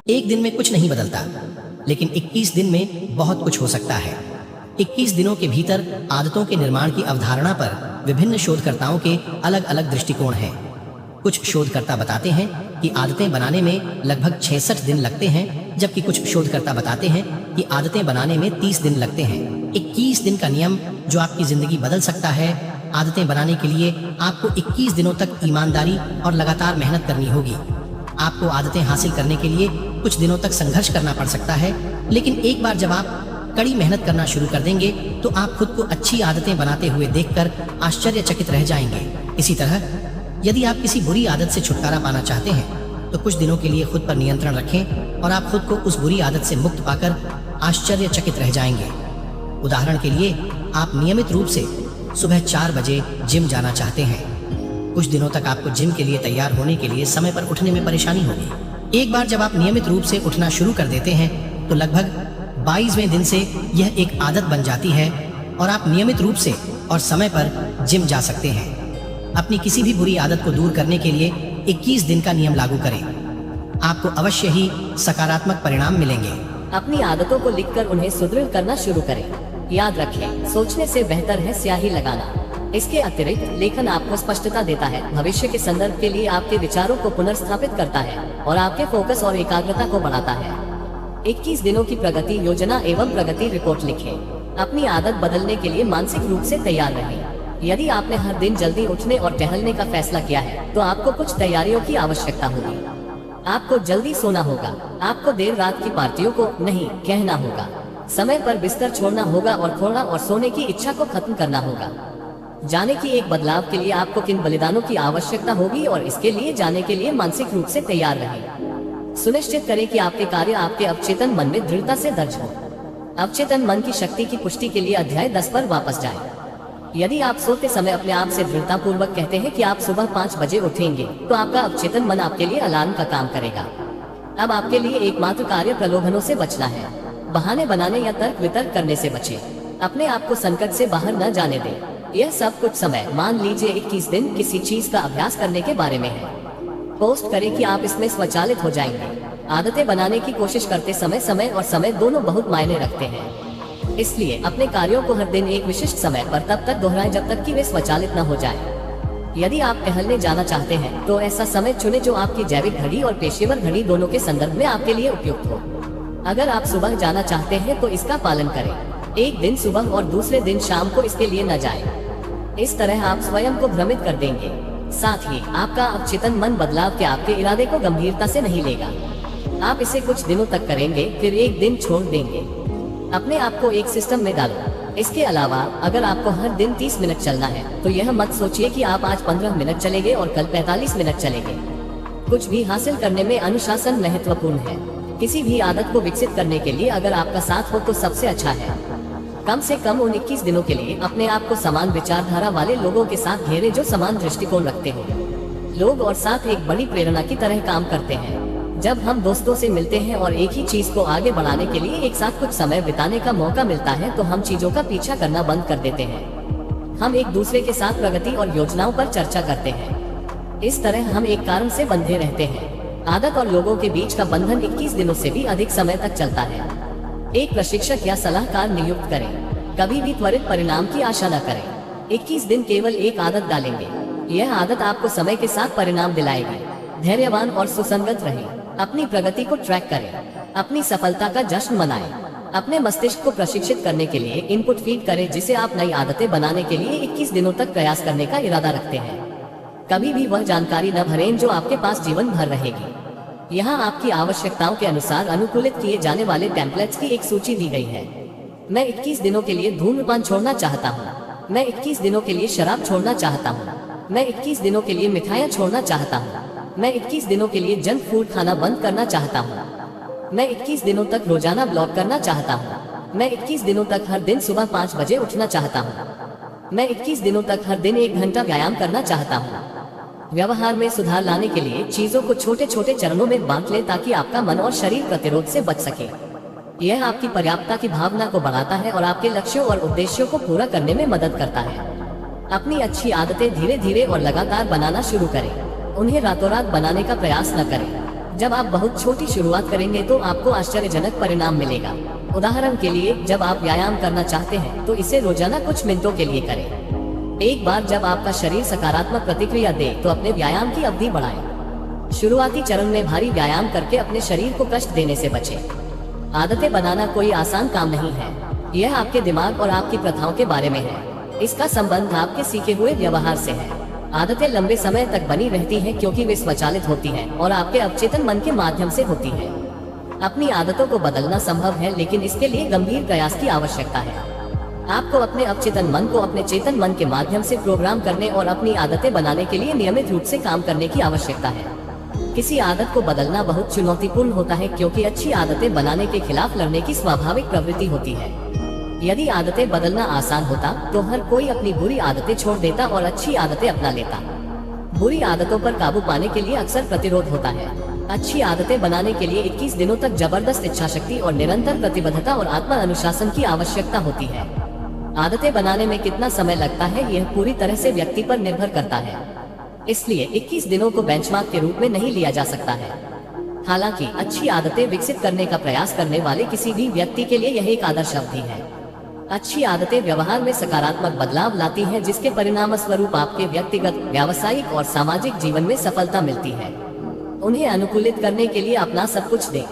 एक दिन में कुछ नहीं बदलता, लेकिन 21 दिन में बहुत कुछ हो सकता है। 21 दिनों के भीतर आदतों के निर्माण की अवधारणा पर विभिन्न शोधकर्ताओं के अलग अलग दृष्टिकोण हैं। कुछ शोधकर्ता बताते हैं कि आदतें बनाने में लगभग 66 दिन लगते हैं, जबकि कुछ शोधकर्ता बताते हैं कि आदतें बनाने में 30 दिन लगते हैं। 21 दिन का नियम जो आपकी जिंदगी बदल सकता है। आदतें बनाने के लिए आपको 21 दिनों तक ईमानदारी और लगातार मेहनत करनी होगी। आपको आदतें हासिल करने के लिए कुछ दिनों तक संघर्ष करना पड़ सकता है, लेकिन एक बार जब आप कड़ी मेहनत करना शुरू कर देंगे तो आप खुद को अच्छी आदतें बनाते हुए देखकर आश्चर्यचकित रह जाएंगे। इसी तरह यदि आप किसी बुरी आदत से छुटकारा पाना चाहते हैं तो कुछ दिनों के लिए खुद पर नियंत्रण रखें और आप खुद को उस बुरी आदत से मुक्त पाकर आश्चर्यचकित रह जाएंगे। उदाहरण के लिए, आप नियमित रूप से सुबह 4 बजे जिम जाना चाहते हैं। कुछ दिनों तक आपको जिम के लिए तैयार होने के लिए समय पर उठने में परेशानी होगी। एक बार जब आप नियमित रूप से उठना शुरू कर देते हैं तो लगभग 22वें दिन से यह एक आदत बन जाती है और आप नियमित रूप से और समय पर जिम जा सकते हैं। अपनी किसी भी बुरी आदत को दूर करने के लिए 21 दिन का नियम लागू करें। आपको अवश्य ही सकारात्मक परिणाम मिलेंगे। अपनी आदतों को लिखकर उन्हें सुदृढ़ करना शुरू करें। याद रखें, सोचने से बेहतर है स्याही लगाना। इसके अतिरिक्त लेखन आपको स्पष्टता देता है, भविष्य के संदर्भ के लिए आपके विचारों को पुनर्स्थापित करता है और आपके फोकस और एकाग्रता को बढ़ाता है। 21 दिनों की प्रगति योजना एवं प्रगति रिपोर्ट लिखें। अपनी आदत बदलने के लिए मानसिक रूप से तैयार रहें। यदि आपने हर दिन जल्दी उठने और टहलने का फैसला किया है तो आपको कुछ तैयारियों की आवश्यकता होगी। आपको जल्दी सोना होगा। आपको देर रात की पार्टियों को नहीं कहना होगा। समय पर बिस्तर छोड़ना होगा और थोड़ा और सोने की इच्छा को खत्म करना होगा। जाने की एक बदलाव के लिए आपको किन बलिदानों की आवश्यकता होगी और इसके लिए जाने के लिए मानसिक रूप से तैयार रहें। सुनिश्चित करें कि आपके कार्य आपके अवचेतन मन में दृढ़ता से दर्ज हो। अवचेतन मन की शक्ति की पुष्टि के लिए अध्याय 10 पर वापस जाएं। यदि आप सोते समय अपने आप से दृढ़ता पूर्वक कहते हैं कि आप सुबह 5 बजे उठेंगे तो आपका अवचेतन मन आपके लिए अलार्म का काम करेगा। अब आपके लिए एकमात्र कार्य प्रलोभनों से बचना है। बहाने बनाने या तर्क वितर्क करने से बचें। अपने आप को संकट से बाहर न जाने दें। यह सब कुछ समय, मान लीजिए 21 दिन, किसी चीज का अभ्यास करने के बारे में है। पोस्ट करें कि आप इसमें स्वचालित हो जाएंगे। आदतें बनाने की कोशिश करते समय और समय दोनों बहुत मायने रखते हैं। इसलिए अपने कार्यों को हर दिन एक विशिष्ट समय पर तब तक दोहराएं जब तक कि वे स्वचालित न हो जाएं। यदि आप टहलने जाना चाहते हैं तो ऐसा समय चुनें जो आपकी जैविक घड़ी और पेशेवर घड़ी दोनों के संदर्भ में आपके लिए उपयुक्त हो। अगर आप सुबह जाना चाहते हैं तो इसका पालन करें। एक दिन सुबह और दूसरे दिन शाम को इसके लिए न जाएं। इस तरह आप स्वयं को भ्रमित कर देंगे। साथ ही आपका अवचेतन मन बदलाव के आपके इरादे को गंभीरता से नहीं लेगा। आप इसे कुछ दिनों तक करेंगे, फिर एक दिन छोड़ देंगे। अपने आप को एक सिस्टम में डालो। इसके अलावा अगर आपको हर दिन 30 मिनट चलना है तो यह मत सोचिए कि आप आज 15 मिनट चलेंगे और कल 45 मिनट चलेंगे। कुछ भी हासिल करने में अनुशासन महत्वपूर्ण है। किसी भी आदत को विकसित करने के लिए अगर आपका साथ हो तो सबसे अच्छा है। कम से कम उन 21 दिनों के लिए अपने आप को समान विचारधारा वाले लोगों के साथ घेरें जो समान दृष्टिकोण रखते हो। लोग और साथ एक बड़ी प्रेरणा की तरह काम करते हैं। जब हम दोस्तों से मिलते हैं और एक ही चीज को आगे बढ़ाने के लिए एक साथ कुछ समय बिताने का मौका मिलता है तो हम चीजों का पीछा करना बंद कर देते हैं। हम एक दूसरे के साथ प्रगति और योजनाओं पर चर्चा करते हैं। इस तरह हम एक कारण से बंधे रहते हैं। आदत और लोगों के बीच का बंधन 21 दिनों से भी अधिक समय तक चलता है। एक प्रशिक्षक या सलाहकार नियुक्त करें। कभी भी त्वरित परिणाम की आशा न करें। 21 दिन केवल एक आदत डालेंगे। यह आदत आपको समय के साथ परिणाम दिलाएगी। धैर्यवान और सुसंगत रहें। अपनी प्रगति को ट्रैक करें। अपनी सफलता का जश्न मनाएं। अपने मस्तिष्क को प्रशिक्षित करने के लिए इनपुट फीड करें जिसे आप नई आदतें बनाने के लिए 21 दिनों तक प्रयास करने का इरादा रखते हैं। कभी भी वह जानकारी न भरें जो आपके पास जीवन भर रहेगी। यहाँ आपकी आवश्यकताओं के अनुसार अनुकूलित किए जाने वाले टेम्पलेट्स की एक सूची दी गई है। मैं 21 दिनों के लिए धूम्रपान छोड़ना चाहता हूँ। मैं 21 दिनों के लिए शराब छोड़ना चाहता हूँ। मैं 21 दिनों के लिए मिठाइयाँ छोड़ना चाहता हूँ। मैं 21 दिनों के लिए जंक फूड खाना बंद करना चाहता हूँ। मैं 21 दिनों तक रोजाना ब्लॉग करना चाहता हूँ। मैं 21 दिनों तक हर दिन सुबह 5 बजे उठना चाहता हूँ। मैं 21 दिनों तक हर दिन 1 घंटा व्यायाम करना चाहता हूँ। व्यवहार में सुधार लाने के लिए चीजों को छोटे छोटे चरणों में बांट लें ताकि आपका मन और शरीर प्रतिरोध से बच सके। यह आपकी पर्याप्तता की भावना को बढ़ाता है और आपके लक्ष्यों और उद्देश्यों को पूरा करने में मदद करता है। अपनी अच्छी आदतें धीरे धीरे और लगातार बनाना शुरू करें। उन्हें रातों रात बनाने का प्रयास न करें। जब आप बहुत छोटी शुरुआत करेंगे तो आपको आश्चर्यजनक परिणाम मिलेगा। उदाहरण के लिए, जब आप व्यायाम करना चाहते हैं तो इसे रोजाना कुछ मिनटों के लिए करें। एक बार जब आपका शरीर सकारात्मक प्रतिक्रिया दे तो अपने व्यायाम की अवधि बढ़ाएं। शुरुआती चरण में भारी व्यायाम करके अपने शरीर को कष्ट देने से बचें। आदतें बनाना कोई आसान काम नहीं है। यह आपके दिमाग और आपकी प्रथाओं के बारे में है। इसका संबंध आपके सीखे हुए व्यवहार से है। आदतें लंबे समय तक बनी रहती हैं क्योंकि वे स्वचालित होती हैं और आपके अवचेतन मन के माध्यम से होती हैं। अपनी आदतों को बदलना संभव है, लेकिन इसके लिए गंभीर प्रयास की आवश्यकता है। आपको अपने अवचेतन मन को अपने चेतन मन के माध्यम से प्रोग्राम करने और अपनी आदतें बनाने के लिए नियमित रूप से काम करने की आवश्यकता है। किसी आदत को बदलना बहुत चुनौतीपूर्ण होता है क्योंकि अच्छी आदतें बनाने के खिलाफ लड़ने की स्वाभाविक प्रवृत्ति होती है। यदि आदतें बदलना आसान होता तो हर कोई अपनी बुरी आदतें छोड़ देता और अच्छी आदतें अपना लेता। बुरी आदतों पर काबू पाने के लिए अक्सर प्रतिरोध होता है। अच्छी आदतें बनाने के लिए 21 दिनों तक जबरदस्त इच्छाशक्ति और निरंतर प्रतिबद्धता और आत्म अनुशासन की आवश्यकता होती है। आदतें बनाने में कितना समय लगता है यह पूरी तरह से व्यक्ति पर निर्भर करता है, इसलिए 21 दिनों को बेंचमार्क के रूप में नहीं लिया जा सकता है। हालांकि अच्छी आदतें विकसित करने का प्रयास करने वाले किसी भी व्यक्ति के लिए यह एक आदर्श अवधि है। अच्छी आदतें व्यवहार में सकारात्मक बदलाव लाती हैं, जिसके परिणाम स्वरूप आपके व्यक्तिगत, व्यावसायिक और सामाजिक जीवन में सफलता मिलती है। उन्हें अनुकूलित करने के लिए अपना सब कुछ दें।